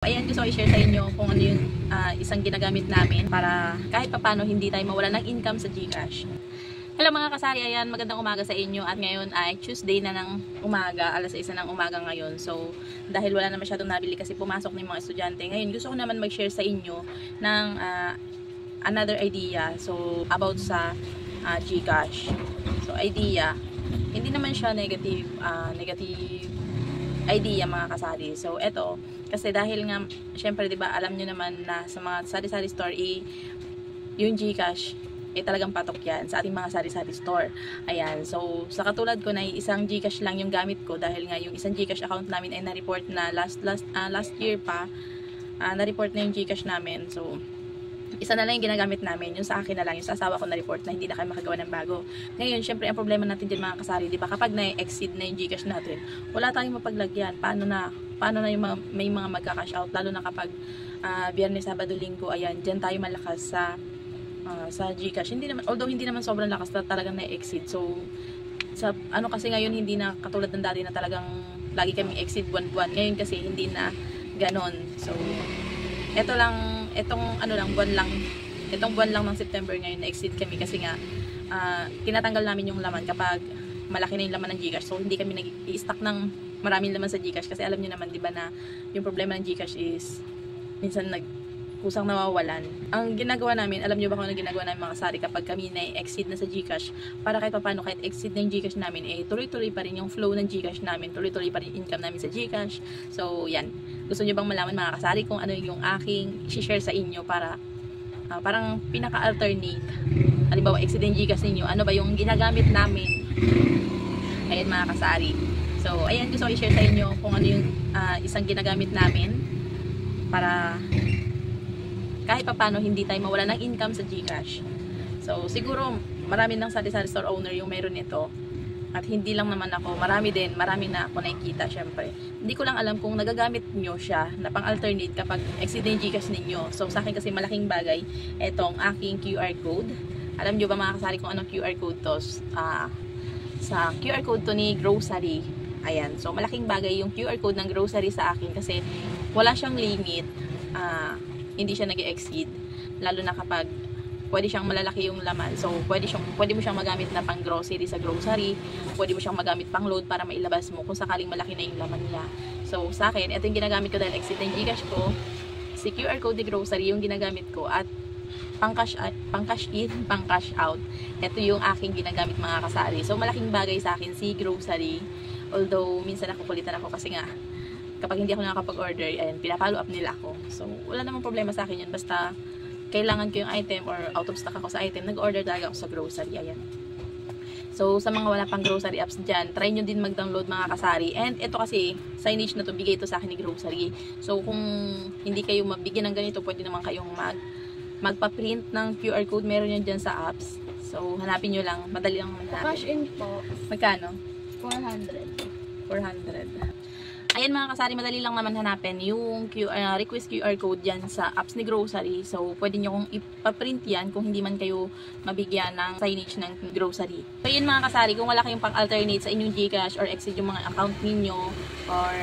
Ayan, gusto ko i-share sa inyo kung ano yung isang ginagamit namin para kahit papano hindi tayo mawala ng income sa GCash. Hello mga kasari, ayan, magandang umaga sa inyo at ngayon ay Tuesday na ng umaga, alas 6 ng umaga ngayon. So, dahil wala na masyadong nabili kasi pumasok ng mga estudyante, ngayon gusto ko naman mag-share sa inyo ng another idea, so about sa GCash. So, idea, hindi naman siya negative idea mga kasari. So, eto, kasi dahil nga, syempre, di ba, alam nyo naman na sa mga sari-sari store, yung GCash, talagang patok yan sa ating mga sari-sari store. Ayan, so, sa katulad ko na isang GCash lang yung gamit ko dahil nga yung isang GCash account namin ay na-report na last year pa, na-report na yung GCash namin. So, isa na lang yung ginagamit namin, yung sa akin na lang, yung sa asawa ko na-report na hindi na kayo makagawa ng bago. Ngayon, syempre, ang problema natin dyan mga kasari, di ba, kapag na-exceed na yung GCash natin, wala tayong mapaglagyan. Paano na yung may mga magka-cash out, lalo na kapag Biyernes, Sabado, Linggo, ayan, dyan tayo malakas sa GCash. Although hindi naman sobrang lakas na talagang na-exceed. So, sa ano kasi ngayon, hindi na katulad ng dati na talagang lagi kami exceed buwan-buwan. Ngayon kasi hindi na ganon. So, itong buwan lang ng September ngayon na-exceed kami kasi nga tinatanggal namin yung laman kapag malaki na yung laman ng GCash. So hindi kami nag-i-stock ng maraming laman sa GCash kasi alam niyo naman 'di ba na yung problema ng GCash is minsan kusang nawawalan. Ang ginagawa namin, alam niyo ba kung ano ginagawa namin mga kasari kapag kami na-exceed na sa GCash, para kahit paano kahit exceed na yung GCash namin, tuloy-tuloy pa rin yung flow ng GCash namin, tuloy-tuloy pa rin yung income namin sa GCash. So, yan. Gusto niyo bang malaman mga kasari kung ano yung aking i-share sa inyo para parang pinaka-alternate. Halimbawa, exceed yung GCash ninyo, ano ba yung ginagamit namin? Ayan mga kasari. So, ayan, gusto ko i-share sa inyo kung ano yung isang ginagamit namin para kahit papano hindi tayo mawala ng income sa GCash. So, siguro marami ng sari-sari store owner yung meron nito. At hindi lang naman ako, marami na ako nakikita syempre. Hindi ko lang alam kung nagagamit nyo siya na pang-alternate kapag exceed na yung GCash ninyo. So, sa akin kasi malaking bagay itong aking QR code. Alam nyo ba mga kasari kung anong QR code to? Sa QR code to ni grocery. Ayan. So, malaking bagay yung QR code ng grocery sa akin kasi wala siyang limit. Hindi siya nag-exceed, lalo na kapag pwede siyang malalaki yung laman. So, pwede mo siyang magamit na pang grocery sa grocery, pwede mo siyang magamit pang load para mailabas mo kung sakaling malaki na yung laman niya. So, sa akin, ito yung ginagamit ko dahil exceed na yung GCash ko, si QR code ni grocery yung ginagamit ko at pang cash in, pang cash out. Ito yung aking ginagamit mga kasari. So, malaking bagay sa akin si grocery, although minsan nakukulitan ako kasi nga kapag hindi ako nakakapag-order, ayan, pinapollow up nila ako. So, wala namang problema sa akin yun. Basta, kailangan ko yung item or out of stock ako sa item, nag-order talaga ako sa grocery. Ayan. So, sa mga wala pang grocery apps dyan, try nyo din mag-download mga kasari. And ito kasi, signage na to, bigay ito sa akin ni grocery. So, kung hindi kayo mabigyan ng ganito, pwede naman kayong magpa-print ng QR code. Meron yan dyan sa apps. So, hanapin nyo lang. Madali lang hanapin. Cash in po. Magkano? 400. Ayan mga kasari, madali lang naman hanapin yung request QR code dyan sa apps ni grocery. So, pwede nyo kong ipaprint yan kung hindi man kayo mabigyan ng signage ng grocery. So, yun mga kasari, kung wala kayong pang-alternate sa inyong GCash or exceed yung mga account ninyo or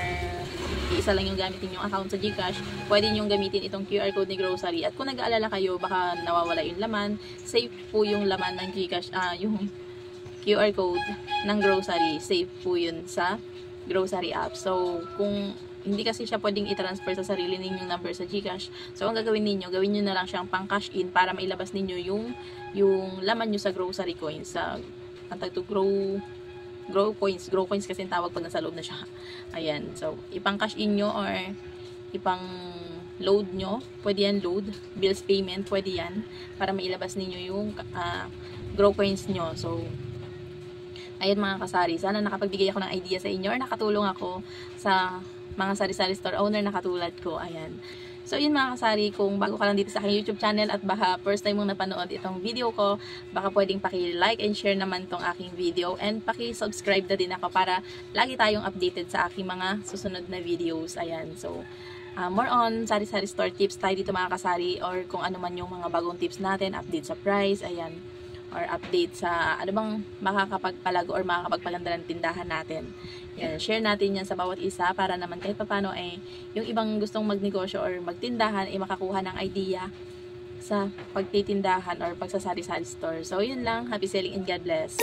isa lang yung gamitin yung account sa GCash, pwede nyo gamitin itong QR code ni grocery. At kung nag-aalala kayo, baka nawawala yung laman, safe po yung laman ng GCash, yung QR code ng grocery, safe po yun sa grocery app. So, kung hindi kasi siya pwedeng i-transfer sa sarili ninyong number sa GCash, so ang gagawin niyo, gawin niyo na lang siyang pang cash in para mailabas ninyo yung laman niyo sa grocery coins, sa grow coins kasi yung tawag pag nasa loob na siya. Ayan. So, ipang cash in nyo or ipang load nyo, pwede yan load, bills payment, pwede yan para mailabas ninyo yung grow coins nyo. So, ayan mga kasari, sana nakapagbigay ako ng idea sa inyo or nakatulong ako sa mga sari-sari store owner na katulad ko. Ayan. So yun mga kasari, kung bago ka lang dito sa aking YouTube channel at baka first time mong napanood itong video ko, baka pwedeng paki-like and share naman tong aking video and paki-subscribe na din ako para lagi tayong updated sa aking mga susunod na videos. Ayan. So more on sari-sari store tips tayo dito mga kasari or kung ano man yung mga bagong tips natin, update sa price, ayan. Or update sa ano bang makakapagpalago or makakapagpalanda ng tindahan natin. Yan, share natin yan sa bawat isa para naman kahit papano yung ibang gustong magnegosyo or magtindahan makakuha ng idea sa pagtitindahan or pagsasari-sari store. So, yun lang. Happy selling and God bless.